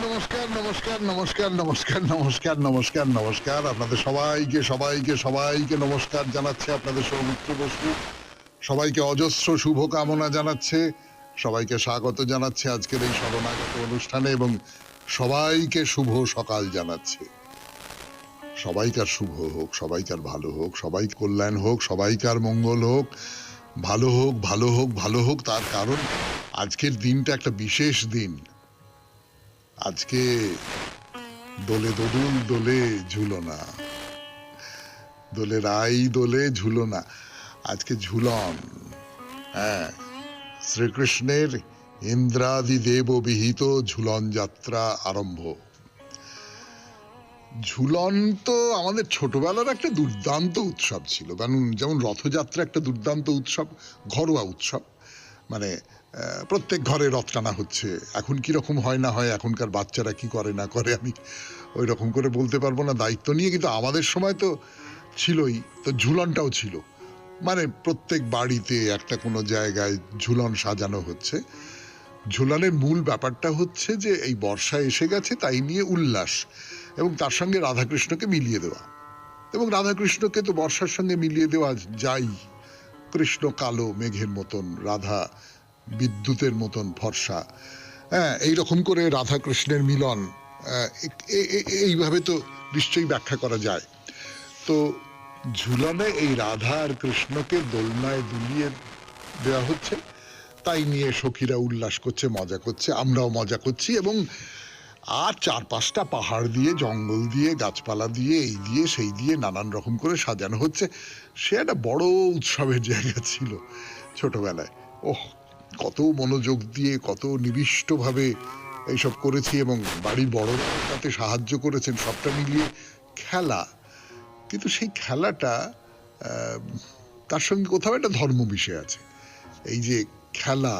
নমস্কার নমস্কার নমস্কার নমস্কার নমস্কার নমস্কার নমস্কার আপনাদের সবাইকে সবাইকে সবাইকে নমস্কার জানাচ্ছে আপনাদের সৌমিত্র বসু। সবাইকে অজস্র শুভকামনা জানাচ্ছে, সবাইকে স্বাগত জানাচ্ছে আজকের এই শরণাগত অনুষ্ঠানে এবং সবাইকে শুভ সকাল জানাচ্ছে। সবাইকার শুভ হোক, সবাইকার ভালো হোক, সবাই কল্যাণ হোক, সবাইকার মঙ্গল হোক, ভালো হোক ভালো হোক ভালো হোক। তার কারণ আজকের দিনটা একটা বিশেষ দিন। আজকে দোলে দোদুল দোলে ঝুলনা, দোলে রাই দোলে ঝুলনা, আজকে ঝুলন। হ্যাঁ, শ্রীকৃষ্ণের ইন্দ্রাদি দেব বিহিত ঝুলন যাত্রা আরম্ভ। ঝুলন তো আমাদের ছোটবেলার একটা দুর্দান্ত উৎসব ছিল, যেমন রথযাত্রা একটা দুর্দান্ত উৎসব, ঘরোয়া উৎসব। মানে প্রত্যেক ঘরে রথ টানা হচ্ছে। এখন কিরকম হয় না হয়, এখনকার বাচ্চারা কি করে না করে আমি ওই রকম করে বলতে পারবো না দায়িত্ব নিয়ে, কিন্তু আমাদের সময় তো ছিলই। তো ঝুলনটাও ছিল, মানে প্রত্যেক বাড়িতে একটা কোনো জায়গায় ঝুলন সাজানো হচ্ছে। ঝুলনের মূল ব্যাপারটা হচ্ছে যে এই বর্ষা এসে গেছে তাই নিয়ে উল্লাস, এবং তার সঙ্গে রাধাকৃষ্ণকে মিলিয়ে দেওয়া। এবং রাধাকৃষ্ণকে তো বর্ষার সঙ্গে মিলিয়ে দেওয়া যায়। কৃষ্ণ কালো মেঘের মতন, রাধা বিদ্যুতের মতন ফর্সা। হ্যাঁ, এইরকম করে রাধা কৃষ্ণের মিলন এইভাবে তো নিশ্চয়ই ব্যাখ্যা করা যায়। তো ঝুলনে এই রাধা আর কৃষ্ণকে দোলনায় দুলিয়ে দেওয়া হচ্ছে, তাই নিয়ে সখীরা উল্লাস করছে, মজা করছে, আমরাও মজা করছি। এবং আর চারপাশটা পাহাড় দিয়ে, জঙ্গল দিয়ে, গাছপালা দিয়ে, এই দিয়ে সেই দিয়ে নানান রকম করে সাজানো হচ্ছে। সে একটা বড় উৎসবের জায়গা ছিল ছোটবেলায়। ওহ, কত মনোযোগ দিয়ে, কত নিবিষ্টভাবে এইসব করেছি, এবং বাড়ির বড়রা তাতে সাহায্য করেছেন, সবটা মিলিয়ে খেলা। কিন্তু সেই খেলাটা তার সঙ্গে কোথাও একটা ধর্ম মিশে আছে। এই যে খেলা,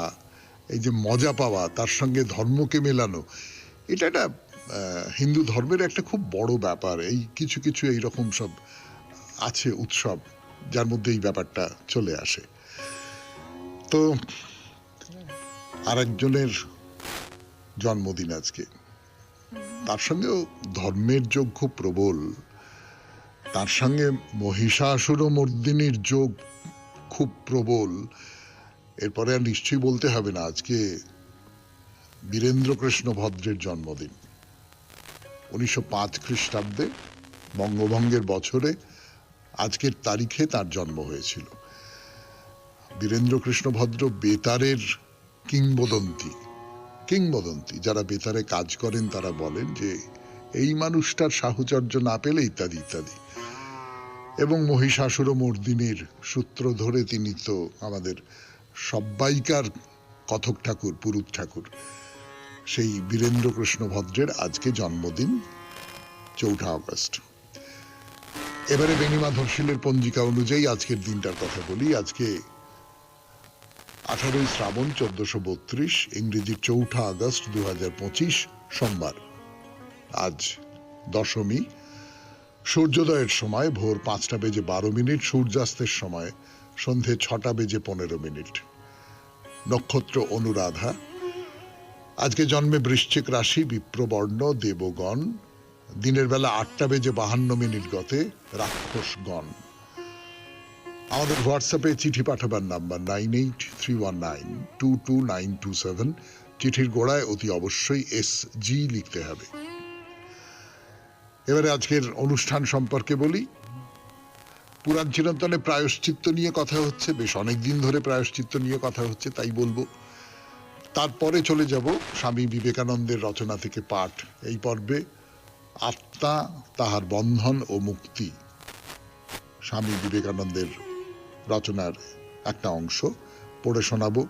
এই যে মজা পাওয়া, তার সঙ্গে ধর্মকে মেলানো, এটা একটা হিন্দু ধর্মের একটা খুব বড় ব্যাপার। এই কিছু কিছু এইরকম সব আছে উৎসব যার মধ্যে এই ব্যাপারটা চলে আসে। তো আরেকজনের জন্মদিন আজকে, তার সঙ্গেও ধর্মের যোগ খুব প্রবল, তার সঙ্গে মহিষাসুর মর্দিনীর যোগ খুব প্রবল। এরপরে আর নিশ্চয়ই বলতে হবে না, আজকে বীরেন্দ্র কৃষ্ণ ভদ্রের জন্মদিন। 1905 খ্রিস্টাব্দে বঙ্গভঙ্গের বছরে আজকের তারিখে তার জন্ম হয়েছিল। বীরেন্দ্র কৃষ্ণ ভদ্র বেতারের কিংবদন্তি। যারা বেতারে কাজ করেন তারা বলেন যে এই মানুষটার সাহচর্য না পেলে ইত্যাদি ইত্যাদি। এবং মহিষাসুর মর্দিনীর সূত্র ধরে তিনি তো আমাদের সব্বাইকার কথক ঠাকুর, পুরুত ঠাকুর। সেই বীরেন্দ্র কৃষ্ণ ভদ্রের আজকে জন্মদিন, 4 আগস্ট। এবারে বেণীমাধব শীলের পঞ্জিকা অনুযায়ী আজকের দিনটার কথা বলি। আজকে 18 শ্রাবণ 1432, ইংরেজি 4 আগস্ট 2025, সোমবার। আজ দশমী। সূর্যোদয়ের সময় ভোর 5:12, সূর্যাস্তের সময় সন্ধে 6:15। নক্ষত্র অনুরাধা। আজকে জন্মে বৃশ্চিক রাশি, বিপ্রবর্ণ, দেবগণ। দিনের বেলা 8:52 গতে রাক্ষসগণ। আমাদের হোয়াটসঅ্যাপে চিঠি পাঠাবার নাম্বার 9831922927। চিঠির গোড়ায় অতি অবশ্যই SG লিখতে হবে। এবারে আজকের অনুষ্ঠান সম্পর্কে বলি। পুরাণ চিরন্তনে প্রায়শ্চিত্ত নিয়ে কথা হচ্ছে, বেশ অনেকদিন ধরে প্রায়শ্চিত্ত নিয়ে কথা হচ্ছে, তাই বলবো। তারপরে চলে যাব স্বামী বিবেকানন্দের রচনা থেকে পাঠ। এই পর্বে আত্মা, তাহার বন্ধন ও মুক্তি, স্বামী বিবেকানন্দের রচনার একটা অংশ পড়ে শোনাবো।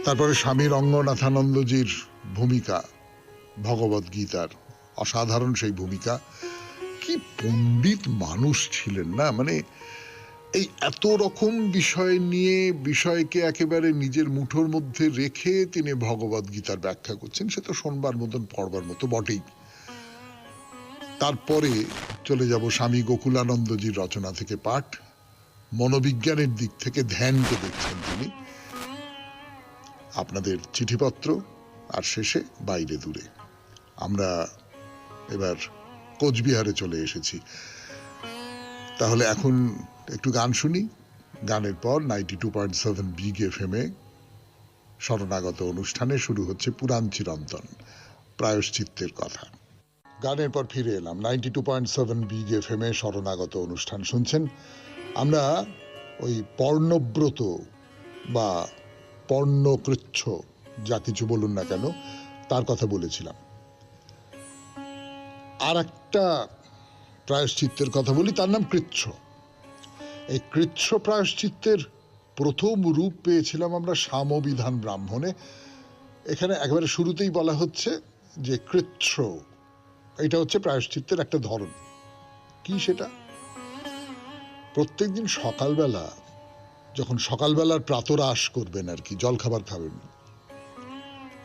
তারপরে স্বামী রঙ্গনাথানন্দজির ভূমিকা ভগবদ গীতার, অসাধারণ সেই ভূমিকা। কি পণ্ডিত মানুষ ছিলেন না, মানে এই এত রকম বিষয় নিয়ে, বিষয়কে একেবারে নিজের মুঠোর মধ্যে রেখে তিনি ভগবদ গীতার ব্যাখ্যা করছেন, সে তো শোনবার মতন, পড়বার মতো বটেই। তারপরে চলে যাব স্বামী গোকুলানন্দজির রচনা থেকে পাঠ। মনোবিজ্ঞানের দিক থেকে ধ্যানকে দেখছেন তিনি। আপনাদের চিঠিপত্র, আর শেষে বাইরে দূরে। আমরা এবার কোচবিহারে চলে এসেছি। তাহলে এখন একটু গান শুনি, গানের পর 92.7 বিগ এফএম-এ শরণাগত অনুষ্ঠানে শুরু হচ্ছে পুরাণ চিরন্তন, প্রায়শ্চিত্তের কথা। গানের পর ফিরে এলাম। 92.7 বিগ এফএম-এ শরণাগত অনুষ্ঠান শুনছেন। আমরা ওই পর্ণব্রত বা পর্ণকৃচ্ছ, যা কিছু বলুন না কেন, তার কথা বলেছিলাম। আর একটা প্রায়শ্চিত্তের কথা বলি, তার নাম কৃচ্ছ। এই কৃচ্ছ প্রায়শ্চিত্তের প্রথম রূপ পেয়েছিলাম আমরা সামবিধান ব্রাহ্মণে। এখানে একেবারে শুরুতেই বলা হচ্ছে যে কৃচ্ছ এটা হচ্ছে প্রায়শ্চিত্তের একটা ধরন। কি সেটা? প্রত্যেকদিন সকালবেলা, যখন সকালবেলার প্রাতরাশ করবেন আর কি, জলখাবার খাবেন,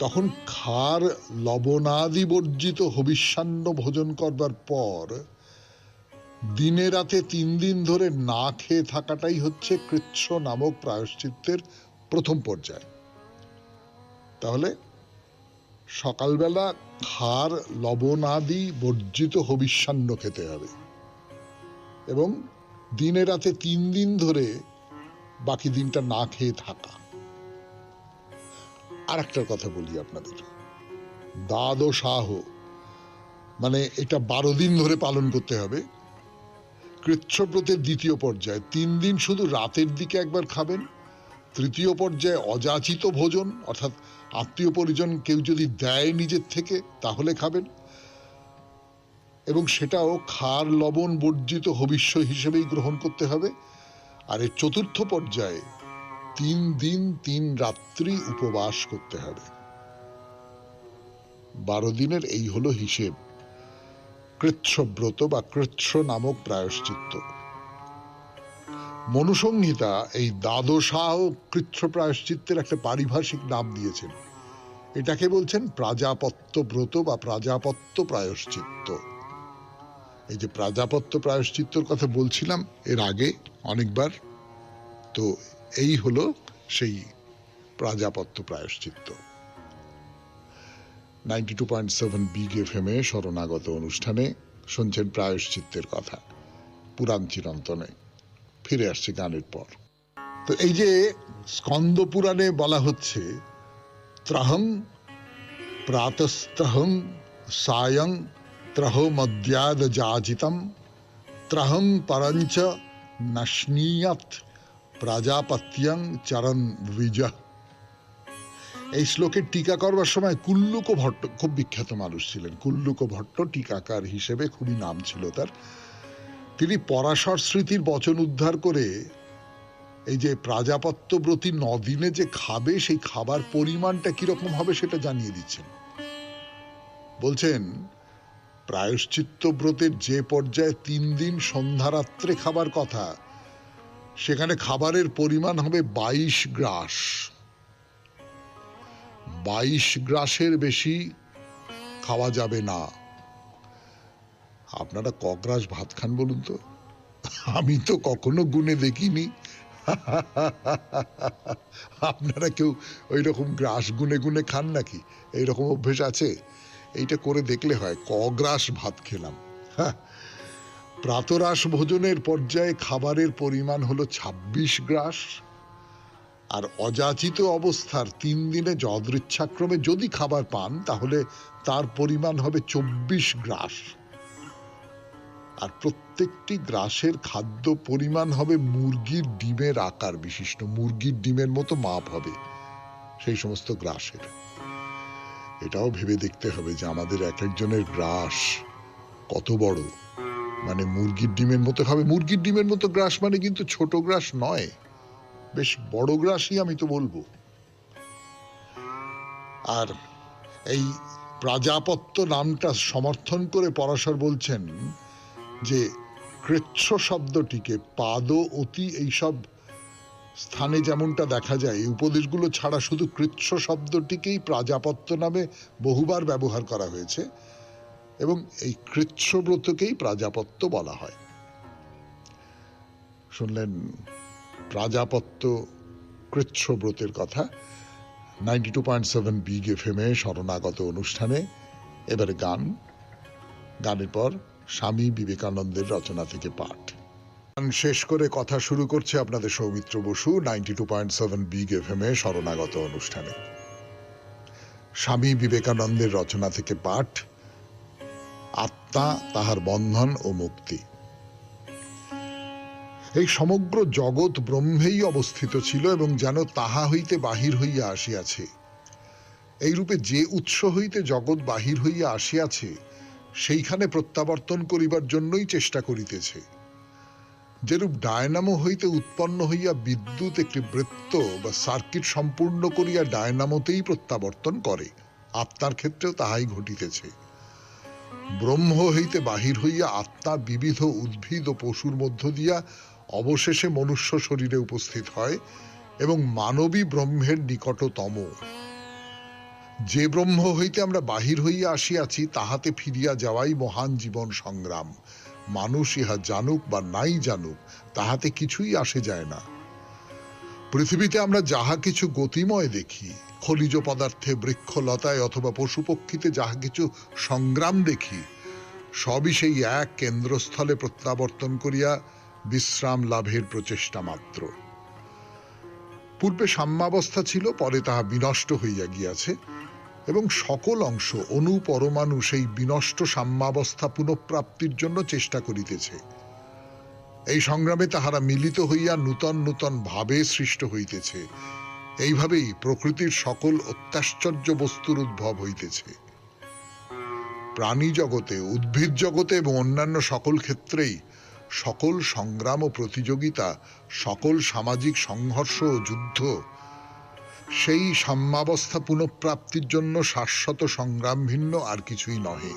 তখন খার লবণাদি বর্জিত হবিষ্যান্ন ভোজন করবার পর দিনে রাতে 3 দিন ধরে না খেয়ে থাকাটাই হচ্ছে কৃচ্ছ নামক প্রায়শ্চিত্তের প্রথম পর্যায়। তাহলে সকালবেলা খার লবণাদি বর্জিত হবিষ্যান্ন খেতে হবে এবং দিনে রাতে 3 দিন ধরে বাকি দিনটা না খেয়ে থাকা। আর একটা কথা বলি আপনাদের, দ্বাদশাহ, মানে এটা 12 দিন ধরে পালন করতে হবে। কৃচ্ছব্রতের দ্বিতীয় পর্যায়ে 3 দিন শুধু রাতের দিকে একবার খাবেন। তৃতীয় পর্যায়ে অযাচিত ভোজন, অর্থাৎ আত্মীয় পরিজন কেউ যদি দেয় নিজের থেকে তাহলে খাবেন, এবং সেটাও খার লবণ বর্জিত হবিষ্য হিসেবেই গ্রহণ করতে হবে। আর এর চতুর্থ পর্যায়ে 3 দিন 3 রাত্রি উপবাস করতে হবে। 12 দিনের এই হলো হিসেব কৃচ্ছব্রত বা কৃচ্ছ নামক প্রায়শ্চিত্ত। মনুসংহিতা এই দ্বাদশাহ কৃচ্ছ প্রায়শ্চিত্তের একটা পারিভাষিক নাম দিয়েছেন। এটাকে বলছেন প্রাজাপত্য ব্রত বা প্রাজাপত্য প্রায়শ্চিত্ত। এই যে প্রাজাপত্য প্রায়শ্চিত্তর কথা বলছিলাম এর আগে অনেকবার, তো এই হলো সেই প্রাজাপত্য প্রায়শ্চিত্ত। 92.7 বিগ এফএম-এ শরণাগত অনুষ্ঠানে শুনছেন প্রায়শ্চিত্তের কথা, পুরাণ চিরন্তনে। ফিরে আসছে গানের পর। তো এই যে স্কন্দ পুরাণে বলা হচ্ছে ত্রহং প্রাতস্তহং সায়ং ত্রহো মদ্যাদ যাজিতম ত্রহং পরঞ্চ নশ্নীয়াত প্রাজাপত্যং চরণ বিজহ। এই শ্লোকের টিকা করবার সময় কুল্লুক ভট্ট, খুব বিখ্যাত মানুষ ছিলেন, কুল্লুক ভট্ট টিকাকার হিসেবে খুবই নাম ছিল তার। তিনি পরাশর স্মৃতির বচন উদ্ধার করে এই যে প্রাজাপত্য ব্রতী 9 দিনে যে খাবে সেই খাবার পরিমাণটা কিরকম হবে সেটা জানিয়ে দিচ্ছেন। বলছেন প্রায়শ্চিত্ত ব্রতের যে পর্যায়ে 3 দিন সন্ধ্যারাত্রে খাবার কথা, সেখানে খাবারের পরিমাণ হবে 22 গ্রাস। 22 গ্রাসের বেশি খাওয়া যাবে না। আপনারা ক গ্রাস ভাত খান বলুন তো? আমি তো কখনো গুনে দেখিনি। আপনারা কেউ ওই রকম গ্রাস গুনে গুনে খান নাকি? এইরকম অভ্যেস আছে? এইটা করে দেখলে হয় ক গ্রাস ভাত খেলাম। প্রাতরাশ ভোজনের পর্যায়ে খাবারের পরিমাণ হলো 26 গ্রাস, আর অযাচিত অবস্থার 3 দিনে যদৃচ্ছাক্রমে যদি খাবার পান তাহলে তার পরিমাণ হবে 24 গ্রাস। আর প্রত্যেকটি গ্রাসের খাদ্য পরিমাণ হবে মুরগির ডিমের আকার বিশিষ্ট, মুরগির ডিমের মতো মাপ হবে সেই সমস্ত গ্রাসের। এটাও ভেবে দেখতে হবে যে আমাদের এক একজনের গ্রাস কত বড়, মানে মুরগির ডিমের মতো হবে। মুরগির ডিমের মতো গ্রাস মানে কিন্তু ছোট গ্রাস নয়, বেশ বড় গ্রাসই আমি তো বলবো। আর এই প্রাজাপত্য নামটা সমর্থন করে পরাশর বলছেন যে কৃচ্ছ শব্দটিকে পাদ, অতি এইসব স্থানে যেমনটা দেখা যায়, এই উপদেশগুলো ছাড়া শুধু কৃচ্ছ শব্দটিকেই প্রাজাপত্য নামে বহুবার ব্যবহার করা হয়েছে এবং এই কৃচ্ছ ব্রতকেই প্রাজাপত্য বলা হয়। শুনলেন প্রাজাপত্য কৃচ্ছ ব্রতের কথা 92.7 বিগ এফএম-এ শরণাগত অনুষ্ঠানে। এবারে গান, গানের পর স্বামী বিবেকানন্দের রচনা থেকে পাঠ। গান শেষ করে কথা শুরু করছে আপনাদের সৌমিত্র বসু 92.7 বিগ এফএম এ শরণাগত অনুষ্ঠানে। স্বামী বিবেকানন্দের রচনা থেকে পাঠ, আত্মা, তাহার বন্ধন ও মুক্তি। এই সমগ্র জগৎ ব্রহ্মেই অবস্থিত ছিল এবং যেন তাহা হইতে বাহির হইয়া আসিয়াছে। এইরূপে যে উৎস হইতে জগৎ বাহির হইয়া আসিয়াছে সেইখানে প্রত্যাবর্তন করিবার জন্যই চেষ্টা করিতেছে। যেরূপ ডায়নামো হইতে উৎপন্ন হইয়া বিদ্যুৎ একটি বৃত্ত বা সার্কিট সম্পূর্ণ করিয়া ডায়নামোতেই প্রত্যাবর্তন করে, আত্মার ক্ষেত্রেও তাহাই ঘটিতেছে। ব্রহ্ম হইতে বাহির হইয়া আত্মা বিবিধ উদ্ভিদ ও পশুর মধ্য দিয়া অবশেষে মনুষ্য শরীরে উপস্থিত হয় এবং মানবী ব্রহ্মের নিকটতম। যে ব্রহ্ম হইতে আমরা বাহির হইয়া আসিয়াছি তাহাতে ফিরিয়া যাওয়াই মহান জীবন সংগ্রাম। মানুষ ইহা জানুক বা নাই জানুক তাহাতে কিছুই আসে যায় না। পৃথিবীতে আমরা যাহা কিছু গতিময় দেখি, খনিজ পদার্থে, বৃক্ষলতায় অথবা পশু পক্ষীতে যাহা কিছু সংগ্রাম দেখি, সবই সেই এক কেন্দ্রস্থলে প্রত্যাবর্তন করিয়া বিশ্রাম লাভের প্রচেষ্টা মাত্র। পূর্বে সাম্যাবস্থা ছিল, পরে তাহা বিনষ্ট হইয়া গিয়াছে এবং সকল অংশ, অণু পরমাণু সেই বিনষ্ট সাম্যাবস্থা পুনঃপ্রাপ্তির জন্য চেষ্টা করিতেছে। এই সংগ্রামে তাহারা মিলিত হইয়া নূতন নূতন ভাবে সৃষ্ট হইতেছে। এইভাবেই প্রকৃতির সকল অত্যাশ্চর্য বস্তুর উদ্ভব হইতেছে। প্রাণী জগতে, উদ্ভিদ জগতে এবং অন্যান্য সকল ক্ষেত্রেই সকল সংগ্রাম ও প্রতিযোগিতা, সকল সামাজিক সংঘর্ষ ও যুদ্ধ সেই সাম্যাবস্থা পুনঃপ্রাপ্তির জন্য শাশ্বত সংগ্রাম ভিন্ন আর কিছুই নহে।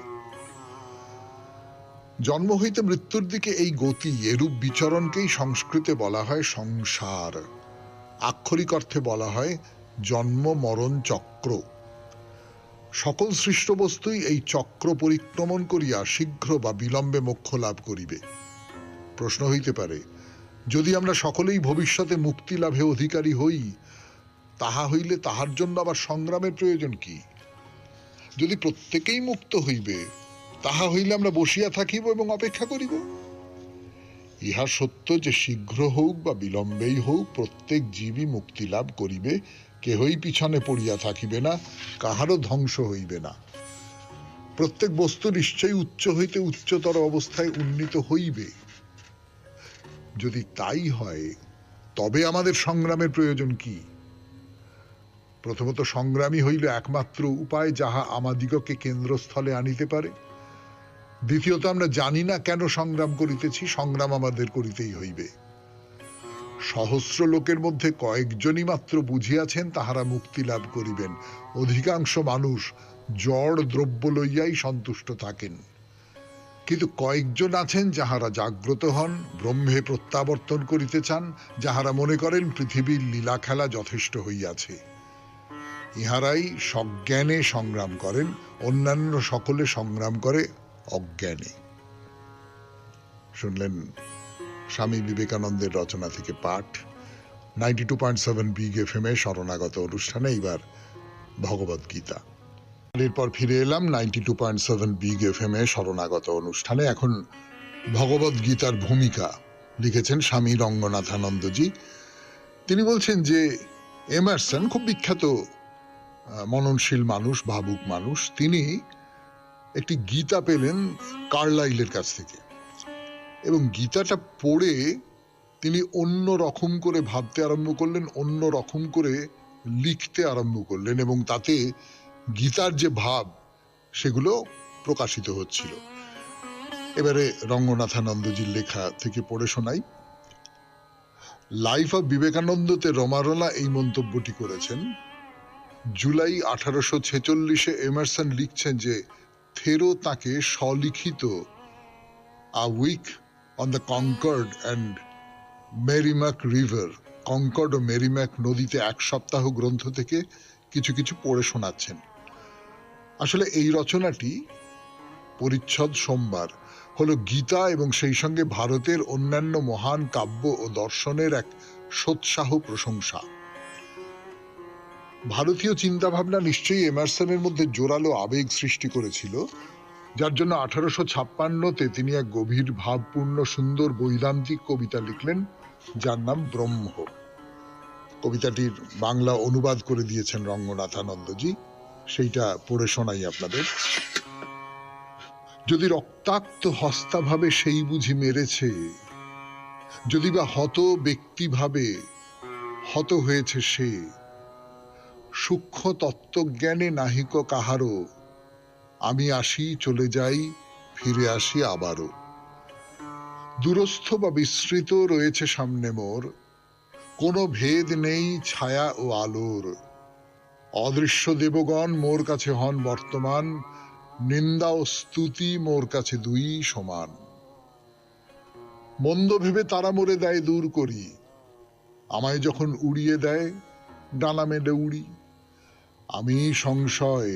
জন্ম হইতে মৃত্যুর দিকে এই গতি, এরূপ বিচরণকেই সংস্কৃতে বলা হয় সংসার। আক্ষরিক অর্থে বলা হয় জন্ম মরণ চক্র। সকল সৃষ্ট বস্তুই এই চক্র পরিক্রমণ করিয়া শীঘ্র বা বিলম্বে মোক্ষ লাভ করিবে। প্রশ্ন হইতে পারে, যদি আমরা সকলেই ভবিষ্যতে মুক্তি লাভে অধিকারী হই, তাহা হইলে তাহার জন্য আবার সংগ্রামের প্রয়োজন কি? যদি প্রত্যেকেই মুক্ত হইবে, তাহা হইলে আমরা বসিয়া থাকিব এবং অপেক্ষা করিব? ইহা সত্য যে শীঘ্র হোক বা বিলম্বেই হোক প্রত্যেক জীবই মুক্তি লাভ করিবে, কেহই পিছনে পড়িয়া থাকিবে না, কাহারও ধ্বংস হইবে না। প্রত্যেক বস্তু নিশ্চয়ই উচ্চ হইতে উচ্চতর অবস্থায় উন্নীত হইবে। যদি তাই হয়, তবে আমাদের সংগ্রামের প্রয়োজন কি? প্রথমত, সংগ্রামী হইল একমাত্র উপায় যাহা আমাদিগকে কেন্দ্রস্থলে আনিতে পারে। দ্বিতীয়ত, আমরা জানি না কেন সংগ্রাম করিতেছি, সংগ্রাম আমাদের করিতেই হইবে। সহস্র লোকের মধ্যে কয়েকজনই মাত্র বুঝিয়াছেন তাহারা মুক্তি লাভ করিবেন। অধিকাংশ মানুষ জড় দ্রব্য লইয়াই সন্তুষ্ট থাকেন। কিন্তু কয়েকজন আছেন যাহারা জাগ্রত হন, ব্রহ্মে প্রত্যাবর্তন করিতে চান, যাহারা মনে করেন পৃথিবীর লীলা খেলা যথেষ্ট হইয়াছে। ইহারাই সজ্ঞানে সংগ্রাম করেন, অন্যান্য সকলে সংগ্রাম করে অজ্ঞানে। শুনলেন স্বামী বিবেকানন্দের রচনা থেকে পাঠ 92.7 বিগ এফএম এ শরণাগত অনুষ্ঠানে। এইবার ভগবদ গীতা। এরপর ফিরে এলাম 92.7 বিগ এফএম এ শরণাগত অনুষ্ঠানে। এখন ভগবদ গীতার ভূমিকা লিখেছেন স্বামী রঙ্গনাথানন্দজি। তিনি বলছেন যে এমারসন খুব বিখ্যাত মননশীল মানুষ, ভাবুক মানুষ। তিনি একটি গীতা পেলেন কার্লাইলের কাছ থেকে এবং গীতাটা পড়ে তিনি অন্য রকম করে ভাবতে আরম্ভ করলেন, অন্য রকম করে লিখতে আরম্ভ করলেন এবং তাতে গীতার যে ভাব সেগুলো প্রকাশিত হচ্ছিল। এবারে রঙ্গনাথানন্দজির লেখা থেকে পড়ে শোনাই। লাইফ অফ বিবেকানন্দতে রমারোলা এই মন্তব্যটি করেছেন। জুলাই 1846 এমারসন লিখছেন যে থেরো তাকে স্বলিখিত a week on the Concord and Merrimack River, Concord ও মেরিম্যাক নদীতে 1 সপ্তাহ গ্রন্থ থেকে কিছু কিছু পড়ে শোনাচ্ছেন। আসলে এই রচনাটি পরিচ্ছদ সোমবার হলো গীতা এবং সেই সঙ্গে ভারতের অন্যান্য মহান কাব্য ও দর্শনের এক সোৎসাহ প্রশংসা। ভারতীয় চিন্তাভাবনা নিশ্চয়ই এমারসনের মধ্যে জোরালো আবেগ সৃষ্টি করেছিল, যার জন্য 1856-তে তিনি এক গভীর ভাবপূর্ণ সুন্দর বৈদান্তিক কবিতা লিখলেন, যার নাম ব্রহ্ম। কবিতাটির বাংলা অনুবাদ করে দিয়েছেন রঙ্গনাথানন্দজি, সেইটা পড়ে শোনাই আপনাদের। যদি রক্তাক্ত হস্তাভাবে সেই বুঝি মেরেছে, যদি বা হত ব্যক্তিভাবে হত হয়েছে সে, সূক্ষ্ম তত্ত্বজ্ঞানে নাহিক কাহারও, আমি আসি চলে যাই ফিরে আসি আবারও। দূরস্থ বা বিস্মৃত রয়েছে সামনে মোর, কোনো ভেদ নেই ছায়া ও আলোর। অদৃশ্য দেবগণ মোর কাছে হন বর্তমান, নিন্দা ও স্তুতি মোর কাছে দুই সমান। মন্দ ভেবে তারা মোরে দেয় দূর করি, আমায় যখন উড়িয়ে দেয় ডানা মেলে উড়ি। আমি সংশয়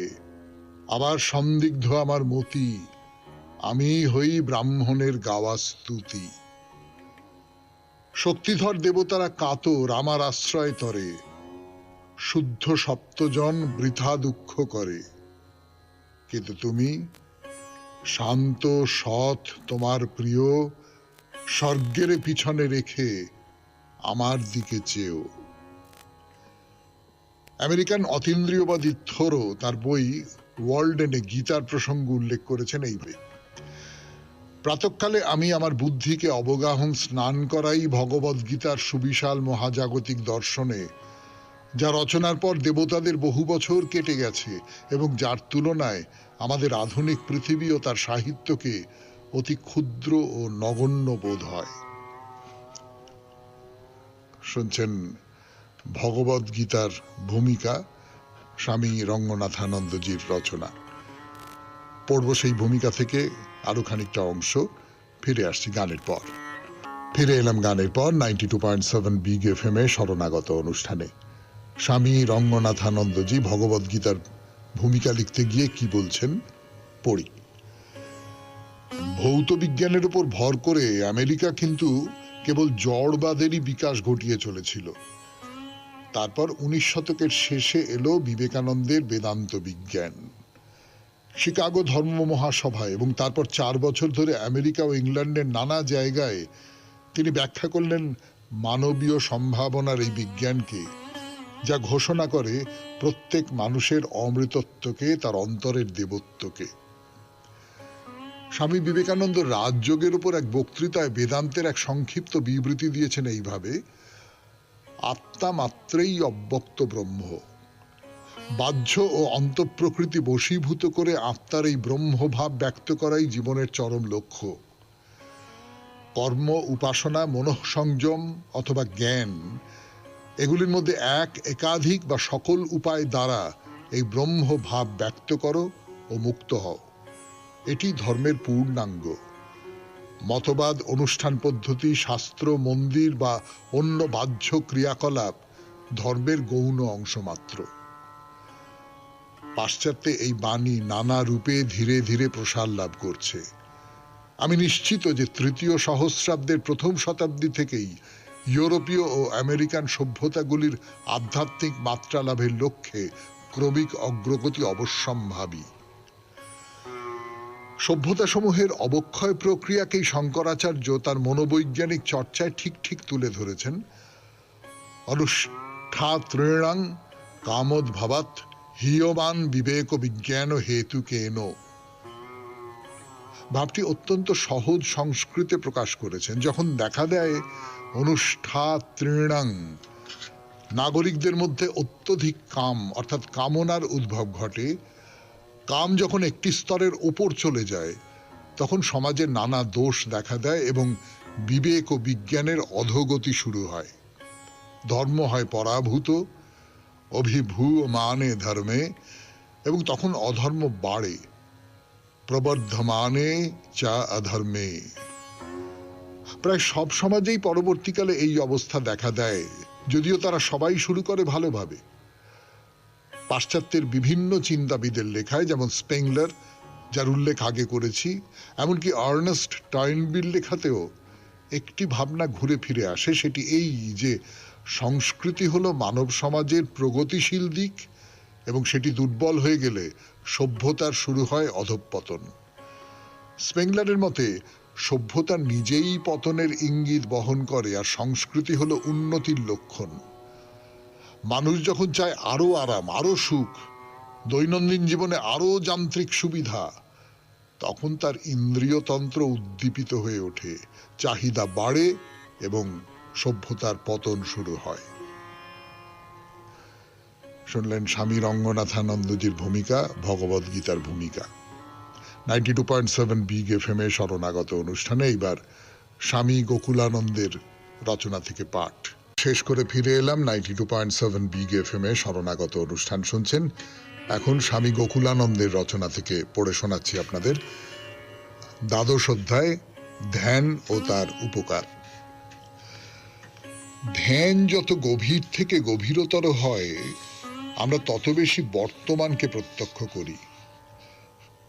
আবার সন্দিগ্ধ আমার মতি, আমি হই ব্রাহ্মণের গাওয়া স্তুতি। শক্তিধর দেবতারা কাতর আমার আশ্রয় তরে, শুদ্ধ সপ্তজন বৃথা দুঃখ করে। কিন্তু তুমি শান্ত সৎ তোমার প্রিয়, স্বর্গের পিছনে রেখে আমার দিকে চেয়েও। আমেরিকান অতীন্দ্রিয়বাদী থোরো তার বই ওয়ার্ল্ডেনে গীতার প্রসঙ্গ উল্লেখ করেছেন এইভাবে: প্রাতঃকালে আমি আমার বুদ্ধিকে অবগাহন স্নান করাই ভগবদ গীতার সুবিশাল মহাজাগতিক দর্শনে, যা রচনার পর দেবতাদের বহু বছর কেটে গেছে এবং যার তুলনায় আমাদের আধুনিক পৃথিবী ও তার সাহিত্যকে অতি ক্ষুদ্র ও নগণ্য বোধ হয়। শুনছেন ভগবদ গীতার ভূমিকা, স্বামী রঙ্গনাথানন্দজির রচনা। পড়ব সেই ভূমিকা থেকে আরো খানিকটা অংশ, ফিরে আসছি গানের পর। ফিরে এলাম গানের পর 92.7 বিগ এফএম এ শরণাগত অনুষ্ঠানে। স্বামী রঙ্গনাথানন্দজি ভগবদ গীতার ভূমিকা লিখতে গিয়ে কি বলছেন পড়ি। ভৌত বিজ্ঞানের উপর ভর করে আমেরিকা কিন্তু কেবল জড়বাদেরই বিকাশ ঘটিয়ে চলেছিল। তারপর 19 শতকের শেষে এলো বিবেকানন্দের বেদান্ত বিজ্ঞান, শিকাগো ধর্ম মহাসভায়, এবং তারপর 4 বছর ধরে আমেরিকা ও ইংল্যান্ডের নানা জায়গায় তিনি ব্যাখ্যা করলেন মানবীয় সম্ভাবনার এই বিজ্ঞানকে, যা ঘোষণা করে প্রত্যেক মানুষের অমৃতত্বকে, তার অন্তরের দেবত্বকে। স্বামী বিবেকানন্দ রাজযোগের উপর এক বক্তৃতায় বেদান্তের এক সংক্ষিপ্ত বিবৃতি দিয়েছেন এইভাবে: আত্মা মাত্রেই অব্যক্ত ব্রহ্ম। বাহ্য ও অন্তঃপ্রকৃতি বশীভূত করে আত্মার এই ব্রহ্মভাব ব্যক্ত করাই জীবনের চরম লক্ষ্য। কর্ম, উপাসনা, মনঃসংযম অথবা জ্ঞান, এগুলির মধ্যে একাধিক বা সকল উপায় দ্বারা এই ব্রহ্মভাব ব্যক্ত করো ও মুক্ত হও। এটি ধর্মের পূর্ণাঙ্গ। মতবাদ, অনুষ্ঠান পদ্ধতি, শাস্ত্র, মন্দির বা অন্য বাহ্য ক্রিয়াকলাপ ধর্মের গৌণ অংশ মাত্র। পাশ্চাত্যে এই বাণী নানা রূপে ধীরে ধীরে প্রসার লাভ করছে। আমি নিশ্চিত যে 3য় সহস্রাব্দের প্রথম শতাব্দী থেকেই ইউরোপীয় ও আমেরিকান সভ্যতাগুলির আধ্যাত্মিক মাত্রা লাভের লক্ষ্যে ক্রমিক অগ্রগতি অবশ্যম্ভাবী। সভ্যতাসমূহের অবক্ষয় প্রক্রিয়াকেই শঙ্করাচার্য তার মনোবৈজ্ঞানিক চর্চায় ঠিক ঠিক তুলে ধরেছেন। অনুষ্ঠাত্রেণাং কামোদ্ভবাৎ হিয়মান বিবেক বিজ্ঞান হেতু কেন। ভাবটি অত্যন্ত সহজ সংস্কৃতে প্রকাশ করেছেন। যখন দেখা দেয় অনুষ্ঠাত্রেণাং, নাগরিকদের মধ্যে অত্যধিক কাম অর্থাৎ কামনার উদ্ভব ঘটে, কাম যখন একটি স্তরের ওপর চলে যায়, তখন সমাজে নানা দোষ দেখা দেয় এবং বিবেক ও বিজ্ঞানের অধোগতি শুরু হয়। ধর্ম হয় পরাভূত, অভিভূয়মানে ধর্মে, এবং তখন অধর্ম বাড়ে, প্রবর্ধমানে চা অধর্মে। প্রায় সব সমাজেই পরবর্তীকালে এই অবস্থা দেখা দেয়, যদিও তারা সবাই শুরু করে ভালোভাবে। পাশ্চাত্যের বিভিন্ন চিন্তাবিদের লেখায়, যেমন স্পেংলার, যার উল্লেখ আগে করেছি, এমনকি আর্নেস্ট টয়েনবির লেখাতেও একটি ভাবনা ঘুরে ফিরে আসে। সেটি এই যে সংস্কৃতি হলো মানব সমাজের প্রগতিশীল দিক, এবং সেটি দুর্বল হয়ে গেলে সভ্যতার শুরু হয় অধঃপতন। স্পেংলারের মতে সভ্যতা নিজেই পতনের ইঙ্গিত বহন করে, আর সংস্কৃতি হলো উন্নতির লক্ষণ। মানুষ যখন চায় আরো আরাম, আরো সুখ, দৈনন্দিন জীবনে আরো যান্ত্রিক সুবিধা, তখন তার ইন্দ্রিয়তন্ত্র উদ্দীপিত হয়ে ওঠে, চাহিদা বাড়ে এবং সভ্যতার পতন শুরু হয়। শুনলেন স্বামী রঙ্গনাথানন্দজির ভূমিকা, ভগবদ্গীতার ভূমিকা। 92.7 বিগ এফএম এ শরণাগত অনুষ্ঠানে এইবার স্বামী গোকুলানন্দের রচনা থেকে পাঠ শেষ করে ফিরে এলাম। 92.7 বিগ এফএম এ শরণাগত অনুষ্ঠান শুনছেন। এখন স্বামী গোকুলানন্দের রচনা থেকে পড়ে শোনাচ্ছি আপনাদের দ্বাদশ অধ্যায়, ধ্যান ও তার উপকার। ধ্যান যত গভীর থেকে গভীরতর হয়, আমরা তত বেশি বর্তমানকে প্রত্যক্ষ করি।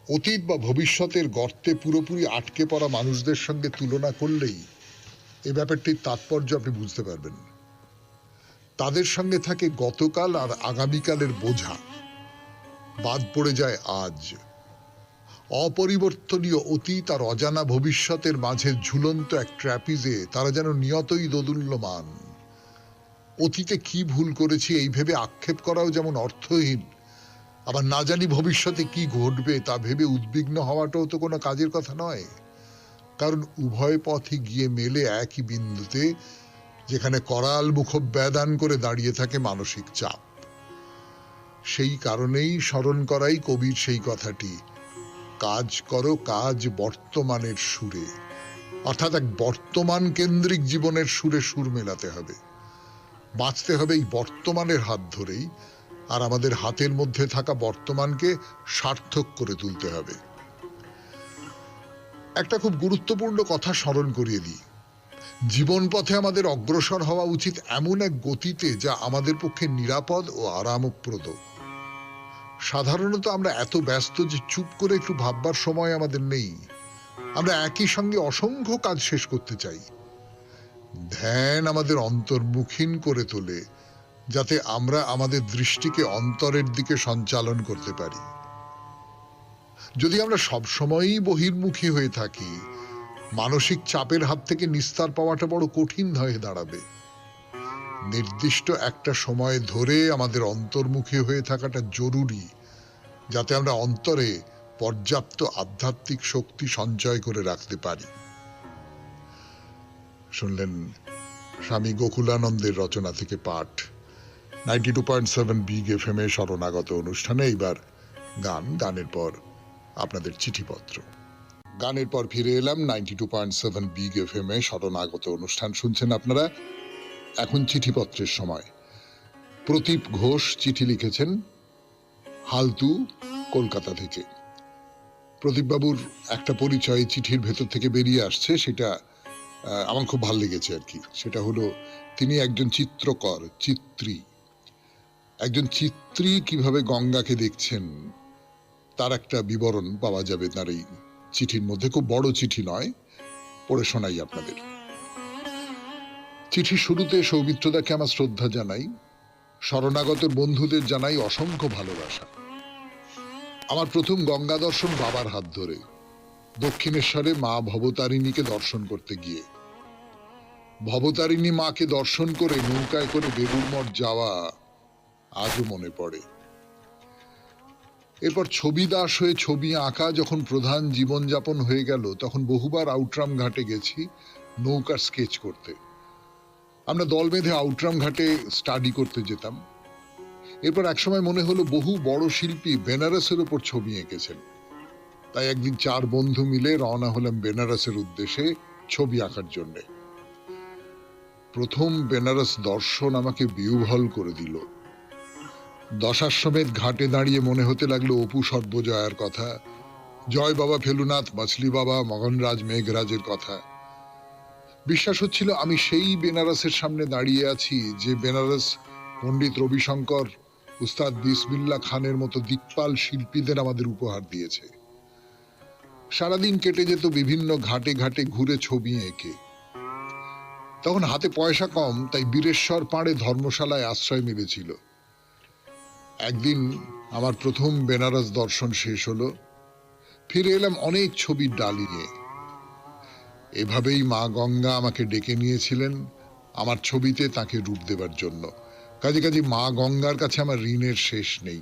অতীত বা ভবিষ্যতের গর্তে পুরোপুরি আটকে পড়া মানুষদের সঙ্গে তুলনা করলেই এই ব্যাপারটির তাৎপর্য আপনি বুঝতে পারবেন। তাদের সঙ্গে থাকে গতকাল আর আগামীকালের বোঝা, বাদ পড়ে যায় আজ। অপরিবর্তনীয় অতীত আর অজানা ভবিষ্যতের মাঝে ঝুলন্ত এক ট্র্যাপিজে তারা যেন নিয়তই দোদুল্যমান। অতীতে কি ভুল করেছি এই ভেবে আক্ষেপ করাও যেমন অর্থহীন, আবার না জানি ভবিষ্যতে কি ঘটবে তা ভেবে উদ্বিগ্ন হওয়াটাও তো কোনো কাজের কথা নয়। কারণ উভয় পথই গিয়ে মেলে একই বিন্দুতে, যেখানে করাল মুখব্যাদান করে দাঁড়িয়ে থাকে মানসিক চাপ। সেই কারণেই স্মরণ করাই কবির সেই কথাটি, কাজ করো কাজ বর্তমানের সুরে। অর্থাৎ এক বর্তমান কেন্দ্রিক জীবনের সুরে সুর মেলাতে হবে। বাঁচতে হবে এই বর্তমানের হাত ধরেই, আর আমাদের হাতের মধ্যে থাকা বর্তমানকে সার্থক করে তুলতে হবে। একটা খুব গুরুত্বপূর্ণ কথা স্মরণ করিয়ে দিই। জীবন পথে আমাদের অগ্রসর হওয়া উচিত এমন এক গতিতে যা আমাদের পক্ষে নিরাপদ ও আরামপ্রদ। সাধারণত আমরা এত ব্যস্ত যে চুপ করে একটু ভাববার সময় আমাদের নেই। আমরা একই সঙ্গে অসংখ্য কাজ শেষ করতে চাই। ধ্যান আমাদের অন্তর্মুখীন করে তোলে, যাতে আমরা আমাদের দৃষ্টিকে অন্তরের দিকে সঞ্চালন করতে পারি। যদি আমরা সবসময়ই বহির্মুখী হয়ে থাকি, মানসিক চাপের হাত থেকে নিস্তার পাওয়াটা বড় কঠিন হয়ে দাঁড়াবে। নির্দিষ্ট একটা সময় ধরে আমাদের অন্তর্মুখী হয়ে থাকাটা জরুরি, যাতে আমরা অন্তরে পর্যাপ্ত আধ্যাত্মিক শক্তি সঞ্চয় করে রাখতে পারি। শুনলেন স্বামী গোকুলানন্দের রচনা থেকে পাঠ। 92.7 বিগ এফএম এ শরণাগত অনুষ্ঠানে এইবার গান, গানের পর আপনাদের চিঠিপত্র। গানের পর ফিরে এলাম। 92.7 বিগ এফএম এ শরণাগত অনুষ্ঠান শুনছেন আপনারা। এখন চিঠিপত্রের সময়। প্রদীপ ঘোষ চিঠি লিখেছেন হালতু, কলকাতা থেকে। প্রদীপবাবুর একটা পরিচয় চিঠির ভেতর থেকে বেরিয়ে আসছে, সেটা আমার খুব ভালো লেগেছে আর কি। সেটা হলো তিনি একজন চিত্রকর, চিত্রী। একজন চিত্রী কিভাবে গঙ্গাকে দেখছেন তার একটা বিবরণ পাওয়া যাবে তার এই চিঠির মধ্যে। খুব বড় চিঠি নয়, পড়ে শোনাই আপনাদের। চিঠির শুরুতে সৌমিত্রদাকে আমার শ্রদ্ধা জানাই, শরণাগত বন্ধুদের জানাই অসংখ্য ভালোবাসা। আমার প্রথম গঙ্গা দর্শন বাবার হাত ধরে, দক্ষিণেশ্বরে মা ভবতারিণীকে দর্শন করতে গিয়ে। ভবতারিণী মাকে দর্শন করে নৌকায় করে বেলুড় মঠ যাওয়া আজও মনে পড়ে। এরপর ছবি দাস হয়ে ছবি আঁকা যখন প্রধান জীবনযাপন হয়ে গেল, তখন বহুবার আউটরাম ঘাটে গেছি নৌকার স্কেচ করতে। আমরা দল বেঁধে আউটরাম ঘাটে স্টাডি করতে যেতাম। এরপর একসময় মনে হলো বহু বড় শিল্পী বেনারসের উপর ছবি এঁকেছেন। তাই একদিন 4 বন্ধু মিলে রওনা হলাম বেনারসের উদ্দেশ্যে ছবি আঁকার জন্যে। প্রথম বেনারস দর্শন আমাকে বিহ্বল করে দিল। দশাশ্বমেধ ঘাটে দাঁড়িয়ে মনে হতে লাগলো অপু সর্বজয়ার কথা, জয় বাবা ফেলুনাথ, মাছলি বাবা, মগনরাজ মেঘরাজের কথা। বিশ্বাস হচ্ছিল আমি সেই বেনারসের সামনে দাঁড়িয়ে আছি যে বেনারস পণ্ডিত রবিশঙ্কর, উস্তাদ বিসমিল্লাহ খানের মতো দিকপাল শিল্পীদের আমাদের উপহার দিয়েছে। সারাদিন কেটে যেত বিভিন্ন ঘাটে ঘাটে ঘুরে ছবি এঁকে। তখন হাতে পয়সা কম, তাই বীরেশ্বর পাড়ে ধর্মশালায় আশ্রয় মিলেছিল। একদিন আমার প্রথম বেনারস দর্শন শেষ হলো, ফিরে এলাম অনেক ছবির ডালি নিয়ে। এভাবেই মা গঙ্গা আমাকে ডেকে নিয়েছিলেন আমার ছবিতে তাকে রূপ দেবার জন্য। কাজে কাজে মা গঙ্গার কাছে আমার ঋণের শেষ নেই।